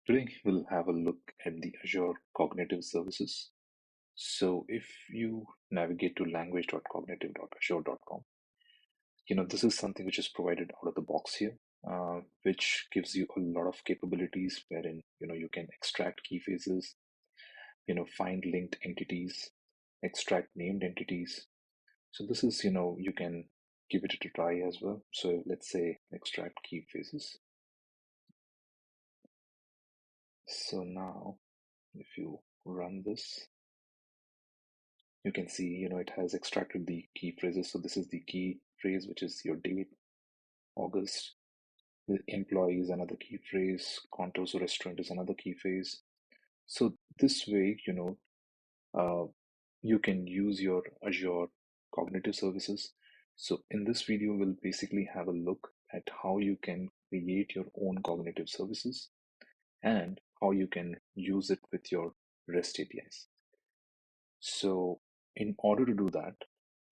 Today we'll have a look at the Azure Cognitive Services. So if you navigate to language.cognitive.azure.com, this is something which is provided out of the box here, which gives you a lot of capabilities wherein, you can extract key phrases, find linked entities, extract named entities. So this is, you can give it a try as well. So let's say extract key phrases. So now if you run this, you can see, it has extracted the key phrases. So this is the key phrase, which is your date, August. The employee is another key phrase. Contours restaurant is another key phrase. So this way, uh, you can use your Azure Cognitive Services. So in this video, we'll basically have a look at how you can create your own cognitive services and how you can use it with your REST APIs. So in order to do that,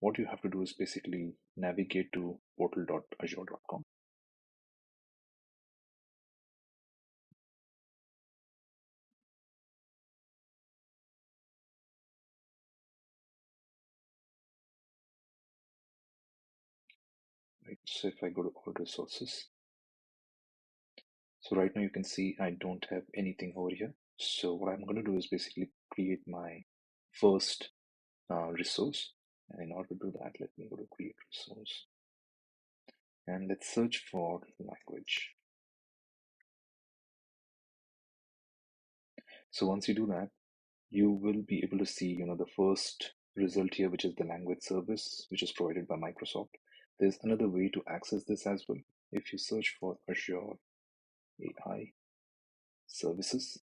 what you have to do is basically navigate to portal.azure.com. Right. So if I go to all resources, so right now you can see I don't have anything over here. So what I'm going to do is basically create my first resource. And in order to do that, let me go to create resource. And let's search for language. So once you do that, you will be able to see, the first result here, which is the language service, which is provided by Microsoft. There's another way to access this as well. If you search for Azure AI services,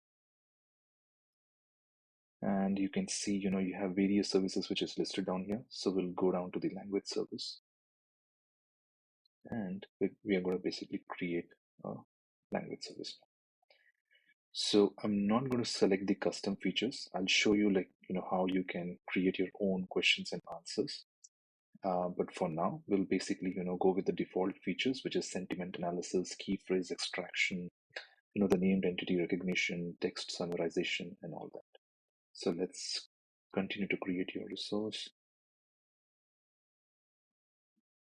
and you can see, you have various services which is listed down here. So we'll go down to the language service, and we are going to basically create a language service. So I'm not going to select the custom features. I'll show you how you can create your own questions and answers. But for now, we'll basically, go with the default features, which is sentiment analysis, key phrase extraction, the named entity recognition, text summarization, and all that. So let's continue to create your resource.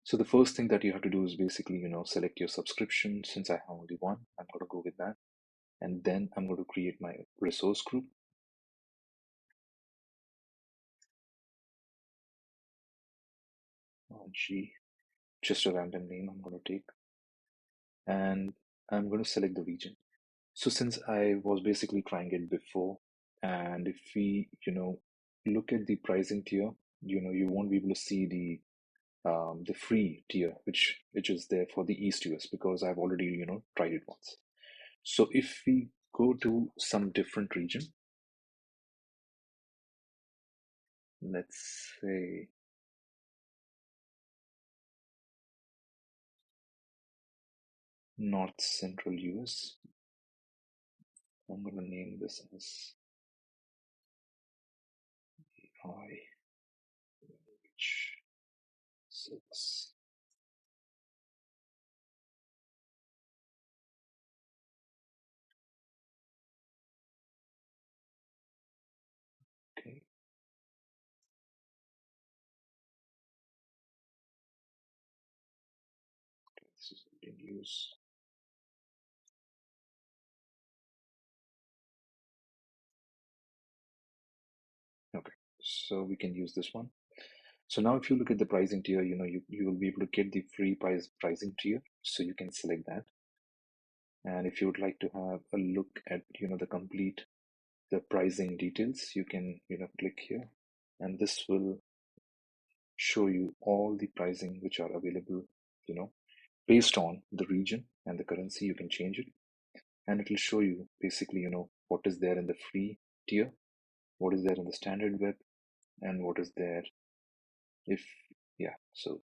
So the first thing that you have to do is basically, select your subscription. Since I have only one, I'm going to go with that. And then I'm going to create my resource group. G, just a random name I'm going to take. And I'm going to select the region. So since I was basically trying it before, and if we, look at the pricing tier, you won't be able to see the free tier, which is there for the East US, because I've already, tried it once. So if we go to some different region, let's say North Central US, I'm going to name this as AI language service. Okay. This is in use. Okay, so we can use this one. So now if you look at the pricing tier, you will be able to get the free pricing tier. So you can select that. And if you would like to have a look at, the pricing details, you can, click here, and this will show you all the pricing which are available, based on the region and the currency. You can change it, and it will show you basically, what is there in the free tier, what is there in the standard web, and what is there if, yeah, so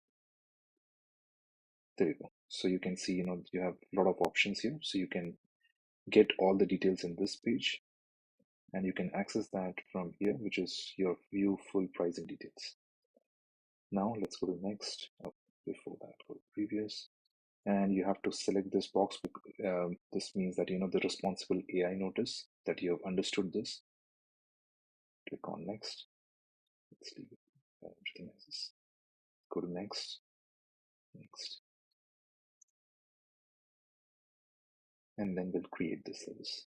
there you go. So you can see, you have a lot of options here. So you can get all the details in this page, and you can access that from here, which is your view full pricing details. Now let's go to next. Before that, go to previous. and you have to select this box. This means that the responsible AI notice that you have understood this. Click on next. Let's leave it everything as is. Go to next, next, and then we'll create the service.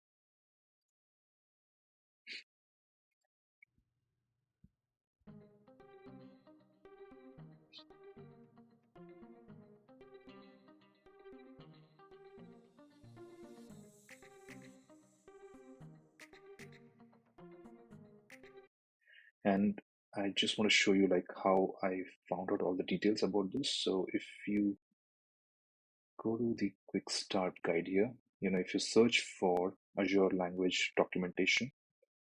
And I just want to show you like how I found out all the details about this. So if you go to the quick start guide here, if you search for Azure language documentation,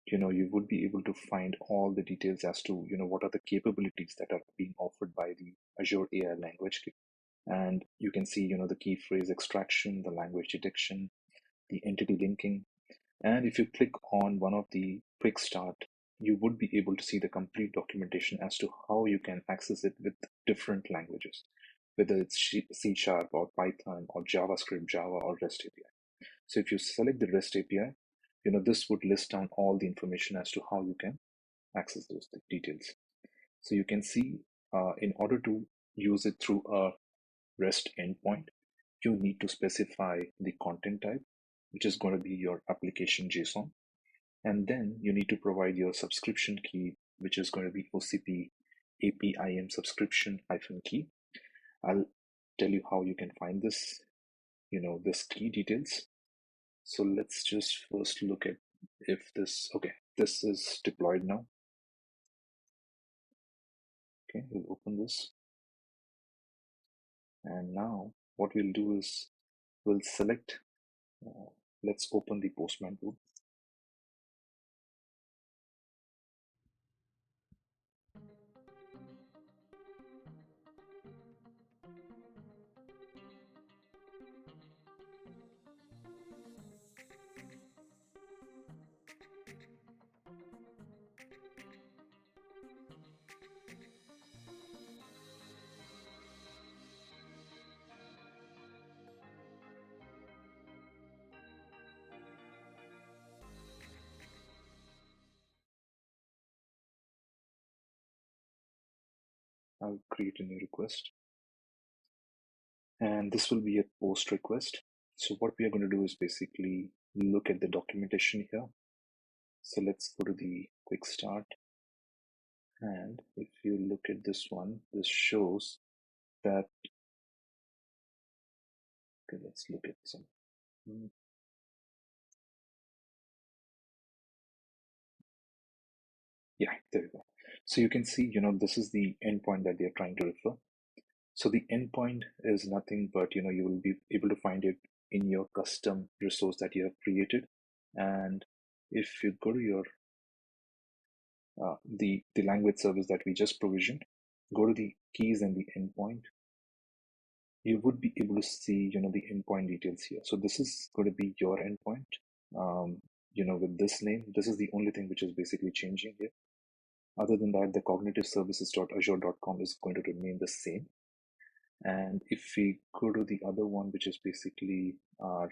you would be able to find all the details as to, what are the capabilities that are being offered by the Azure AI language kit. And you can see, the key phrase extraction, the language detection, the entity linking. And if you click on one of the quick start, you would be able to see the complete documentation as to how you can access it with different languages, whether it's C# or Python or JavaScript, Java or REST API. So if you select the REST API, this would list down all the information as to how you can access those details. So you can see in order to use it through a REST endpoint, you need to specify the content type, which is going to be your application JSON. And then you need to provide your subscription key, which is going to be OCP APIM subscription -key. I'll tell you how you can find this, this key details. So let's just first look at if okay, this is deployed now. Okay, we'll open this. And now what we'll do is we'll select, let's open the Postman tool. I'll create a new request. And this will be a post request. So what we are going to do is basically look at the documentation here. So let's go to the quick start. And if you look at this one, this shows that, okay, let's look at some. Yeah, there you go. So you can see, this is the endpoint that they're trying to refer. So the endpoint is nothing but, you will be able to find it in your custom resource that you have created. And if you go to your, the language service that we just provisioned, go to the keys and the endpoint, you would be able to see, the endpoint details here. So this is going to be your endpoint, with this name. This is the only thing which is basically changing here. Other than that, the cognitiveservices.azure.com is going to remain the same. And if we go to the other one, which is basically our,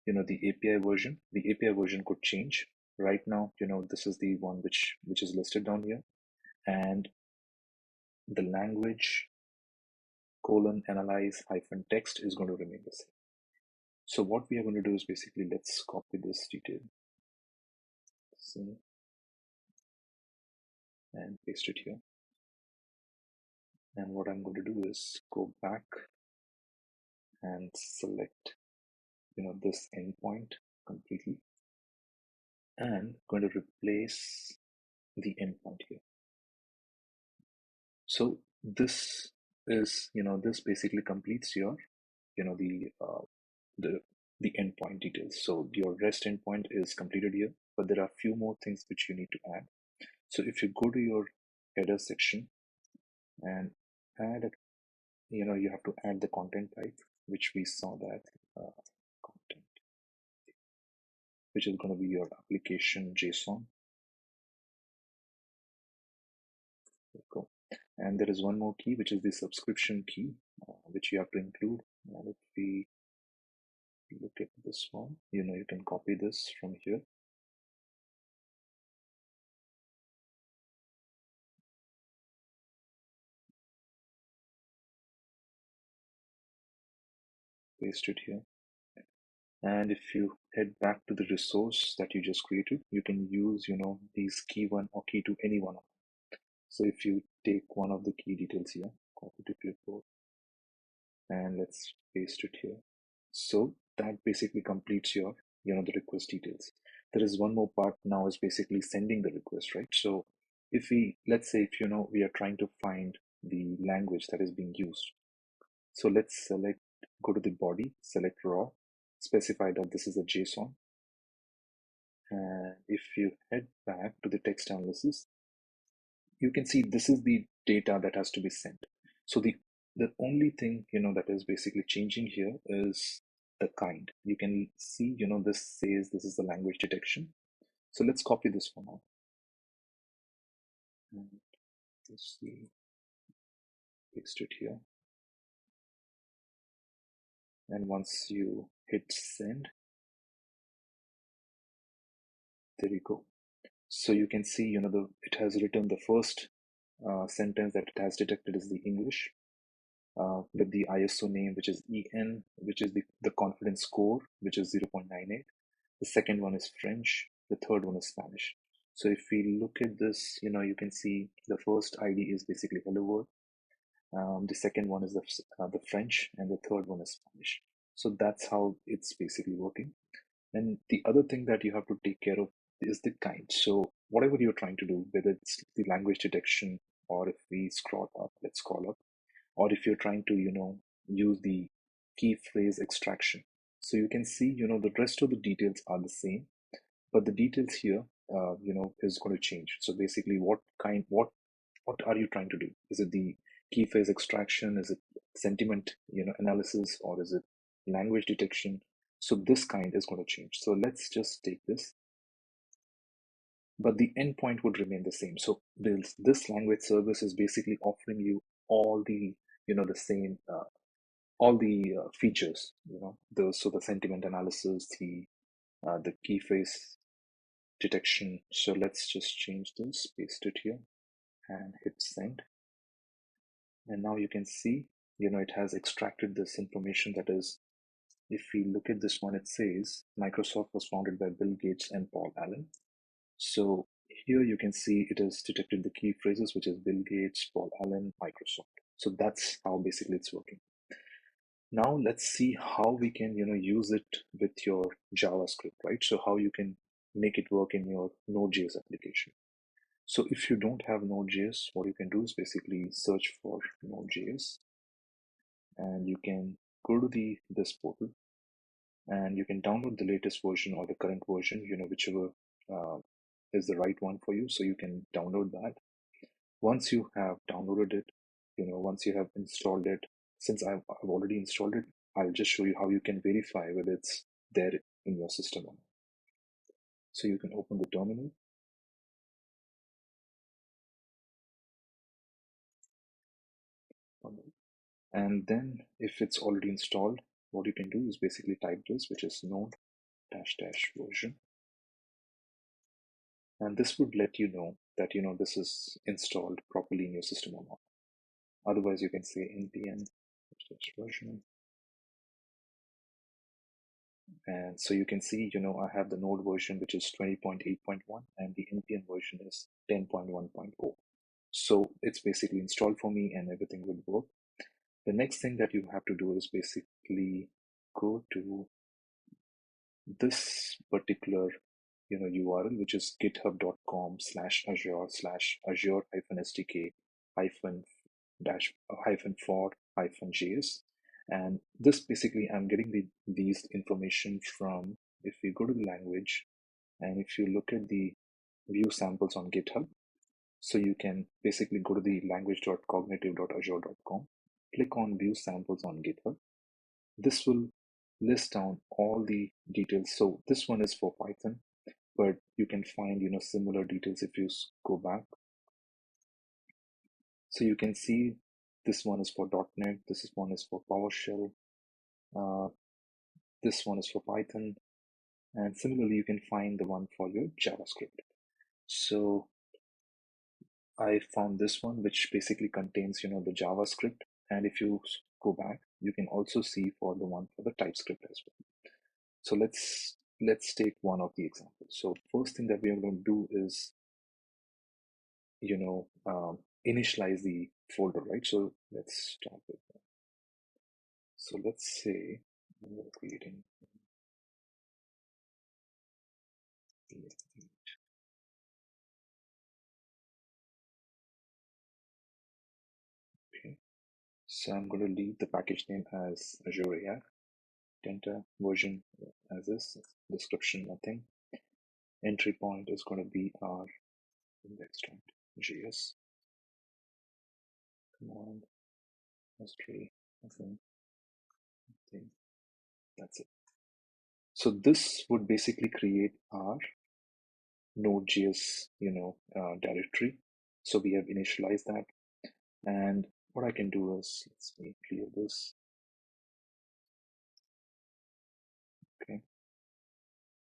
the API version, the API version could change. Right now, this is the one which is listed down here. And the language :analyze -text is going to remain the same. So what we are going to do is basically, let's copy this detail. And paste it here. And what I'm going to do is go back and select, this endpoint completely, and going to replace the endpoint here. So this is, this basically completes your, the endpoint details. So your REST endpoint is completed here, but there are a few more things which you need to add. So if you go to your header section and add, you have to add the content type, which we saw that content, which is going to be your application JSON. There you go. And there is one more key, which is the subscription key, which you have to include. And if we look at this one, you can copy this from here, paste it here. And if you head back to the resource that you just created, you can use, these key one or key to any one of them. So if you take one of the key details here, copy to clipboard, and let's paste it here. So that basically completes your, the request details. There is one more part now is basically sending the request, right? So if let's say if, we are trying to find the language that is being used. So let's go to the body, select raw, specify that this is a JSON. And if you head back to the text analysis, you can see this is the data that has to be sent. So the only thing, that is basically changing here is the kind. You can see, this says this is the language detection. So let's copy this one out. And let's see, paste it here. And once you hit send, there you go. So you can see, it has written the first sentence that it has detected is the English with the ISO name, which is EN, which is the confidence score, which is 0.98. The second one is French. The third one is Spanish. So if we look at this, you can see the first ID is basically hello world. The second one is the French, and the third one is Spanish. So that's how it's basically working. And the other thing that you have to take care of is the kind. So whatever you're trying to do, whether it's the language detection, or if we scroll up, let's scroll up, or if you're trying to, use the key phrase extraction. So you can see, the rest of the details are the same, but the details here, is going to change. So basically, what are you trying to do? Is it the key phrase extraction? Is it sentiment, analysis, or is it language detection? So this kind is going to change. So let's just take this, but the endpoint would remain the same. So this language service is basically offering you all the, the same, all the features, so the sentiment analysis, the key phrase detection. So let's just change this, paste it here, and hit send. And now you can see, it has extracted this information. That is, if we look at this one, it says Microsoft was founded by Bill Gates and Paul Allen. So here you can see it has detected the key phrases, which is Bill Gates, Paul Allen, Microsoft. So that's how basically it's working. Now let's see how we can, use it with your JavaScript, right? So how you can make it work in your Node.js application. So if you don't have Node.js, what you can do is basically search for Node.js, and you can go to this portal, and you can download the latest version or the current version, whichever uh, is the right one for you. So you can download that. Once you have downloaded it, once you have installed it, since I've already installed it, I'll just show you how you can verify whether it's there in your system or not. So you can open the terminal. And then if it's already installed, what you can do is basically type this, which is node dash dash version. And this would let you know that, this is installed properly in your system or not. Otherwise, you can say npm dash version. And so you can see, I have the node version, which is 20.8.1, and the npm version is 10.1.0. So it's basically installed for me and everything will work. The next thing that you have to do is basically go to this particular, URL, which is github.com/azure/azure-sdk -for-js. And this basically, I'm getting these information from, if we go to the language, and if you look at the view samples on GitHub, so you can basically go to the language.cognitive.azure.com, click on view samples on GitHub. This will list down all the details. So this one is for Python, but you can find, similar details if you go back. So you can see this one is for .NET, this one is for PowerShell, This one is for Python, and similarly, you can find the one for your JavaScript. So I found this one, which basically contains, the JavaScript. And if you go back, you can also see for the one for the TypeScript as well. So let's take one of the examples. So first thing that we are going to do is, initialize the folder, right? So let's start with that. So let's say we're creating. Okay. So I'm going to leave the package name as Azure AI. Enter version as this, description nothing. Entry point is going to be our index.js. Command, history, nothing. That's it. So this would basically create our Node.js, directory. So we have initialized that. And what I can do is, let me clear this. Okay.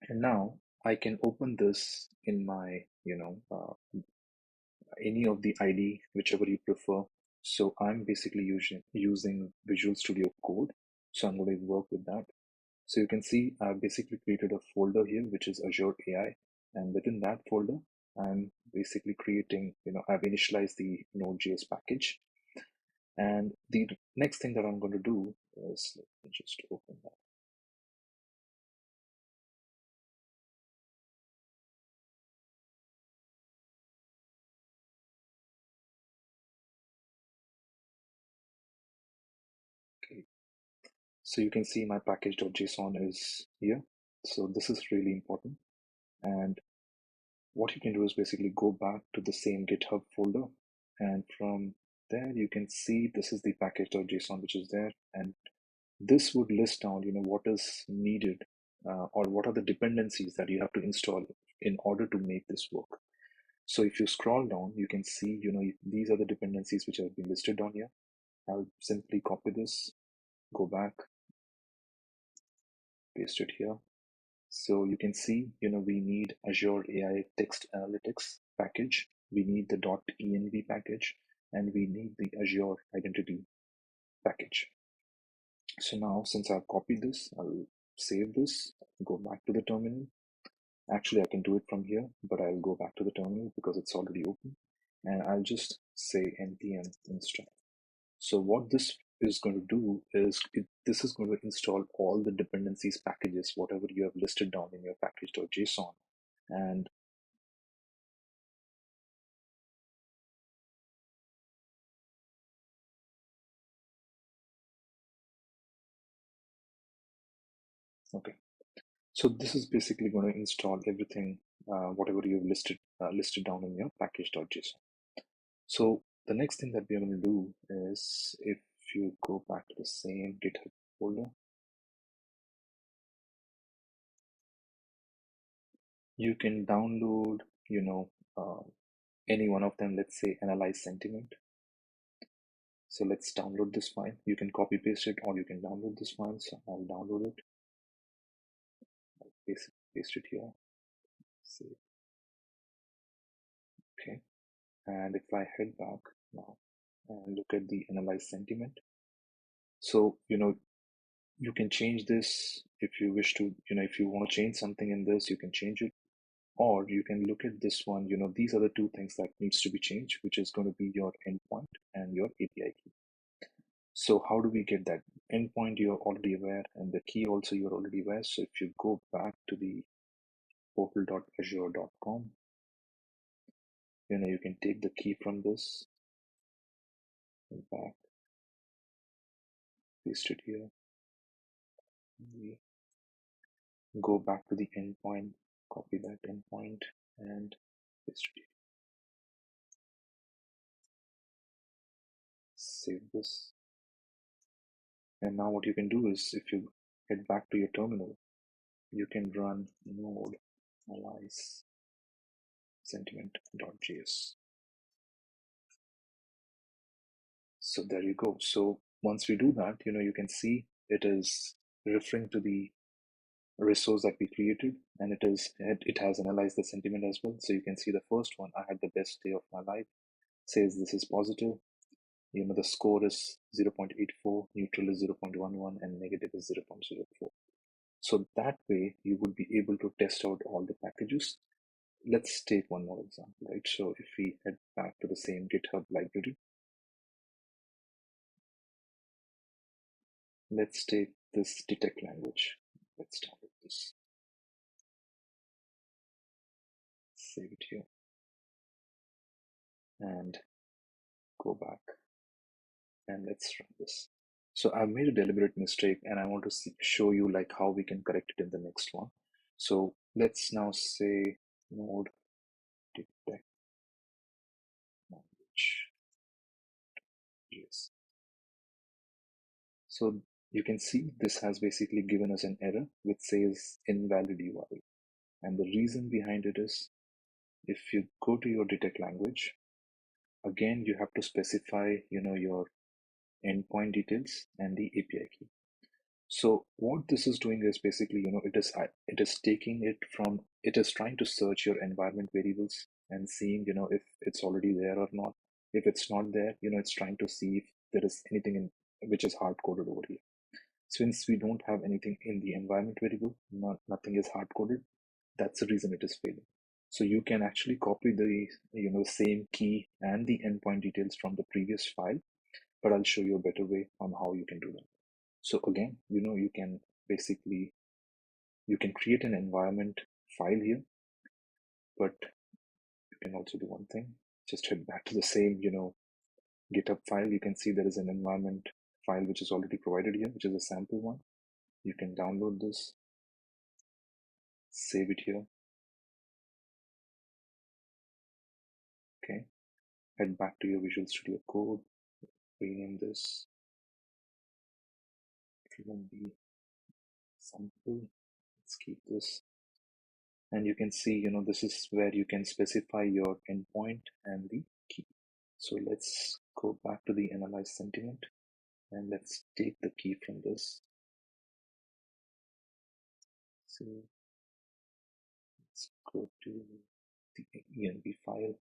And now I can open this in my, any of the ID, whichever you prefer. So I'm basically using Visual Studio Code. So I'm going to work with that. So you can see I've basically created a folder here, which is Azure AI. And within that folder, I'm basically creating, I've initialized the Node.js package. And the next thing that I'm going to do is, let me just open that. Okay. So you can see my package.json is here. So this is really important. And what you can do is basically go back to the same GitHub folder. And from there, you can see this is the package.json, which is there. And this would list down, what is needed or what are the dependencies that you have to install in order to make this work. So if you scroll down, you can see, these are the dependencies which have been listed down here. I'll simply copy this, go back, paste it here. So you can see, we need Azure AI Text Analytics package. We need the .env package, and we need the Azure Identity package. So now, since I've copied this, I'll save this, go back to the terminal. Actually, I can do it from here, but I'll go back to the terminal because it's already open. And I'll just say npm install. So what this is going to do is this is going to install all the dependencies packages, whatever you have listed down in your package.json. And okay, so this is basically going to install everything, whatever you've listed down in your package.json. So the next thing that we're going to do is, if you go back to the same GitHub folder, you can download, any one of them. Let's say analyze sentiment. So let's download this file. You can copy paste it or you can download this file. So I'll download it. I'll paste it here. Save. Okay. And if I head back now and look at the analyze sentiment, so you can change this if you wish to. If you want to change something in this, you can change it, or you can look at this one. These are the two things that needs to be changed, which is going to be your endpoint and your API key. So how do we get that endpoint? You're already aware, and the key also you're already aware. So if you go back to the portal.azure.com, you can take the key from this and back, paste it here. We go back to the endpoint, copy that endpoint, and paste it here. Save this. And now what you can do is, if you head back to your terminal, you can run node analyze sentiment.js. So there you go. So once we do that, you can see it is referring to the resource that we created, and it has analyzed the sentiment as well. So you can see the first one, I had the best day of my life, says this is positive. The score is 0.84, neutral is 0.11, and negative is 0.04. So that way you would be able to test out all the packages. Let's take one more example, right? So if we head back to the same GitHub library, let's take this detect language. Let's download this, save it here, and go back, and let's run this. So I've made a deliberate mistake, and I want to show you like how we can correct it in the next one. So let's now say node detect language. Yes. So you can see this has basically given us an error which says invalid URL. And the reason behind it is, if you go to your detect language, again, you have to specify, your endpoint details and the API key. So what this is doing is basically, it is taking it from, it is trying to search your environment variables and seeing, if it's already there or not. If it's not there, it's trying to see if there is anything in which is hard coded over here. Since we don't have anything in the environment variable, nothing is hard coded. That's the reason it is failing. So you can actually copy the same key and the endpoint details from the previous file, but I'll show you a better way on how you can do that. So again, you can basically, you can create an environment file here, but you can also do one thing. Just head back to the same, GitHub file. You can see there is an environment file which is already provided here, which is a sample one. You can download this, save it here. Okay. Head back to your Visual Studio Code, rename this b sample. Let's keep this. And you can see, this is where you can specify your endpoint and the key. So let's go back to the analyze sentiment, and let's take the key from this. So let's go to the env file,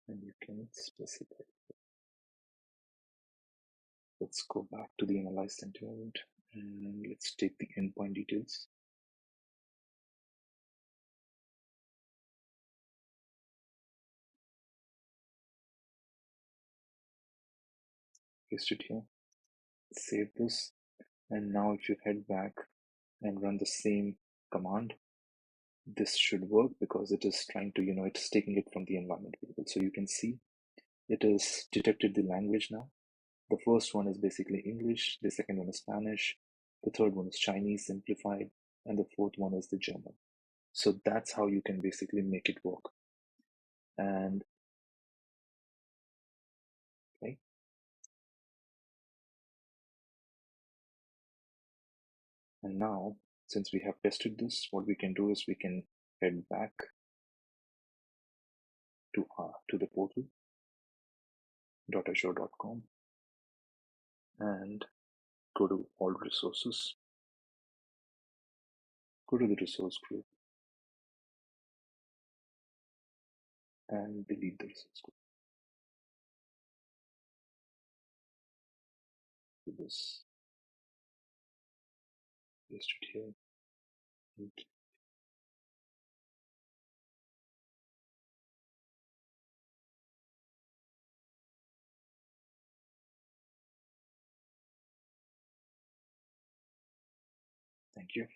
and you can specify. Let's go back to the analyze sentiment, and let's take the endpoint details. Paste it here, save this, and now if you head back and run the same command, this should work because it is trying to, it's taking it from the environment variable. So you can see it has detected the language now. The first one is basically English, the second one is Spanish, the third one is Chinese simplified, and the fourth one is the German. So that's how you can basically make it work. And okay. And now, since we have tested this, what we can do is we can head back to the portal .azure.com and go to all resources, go to the resource group, and delete the resource group. Do this, paste it here, and thank you.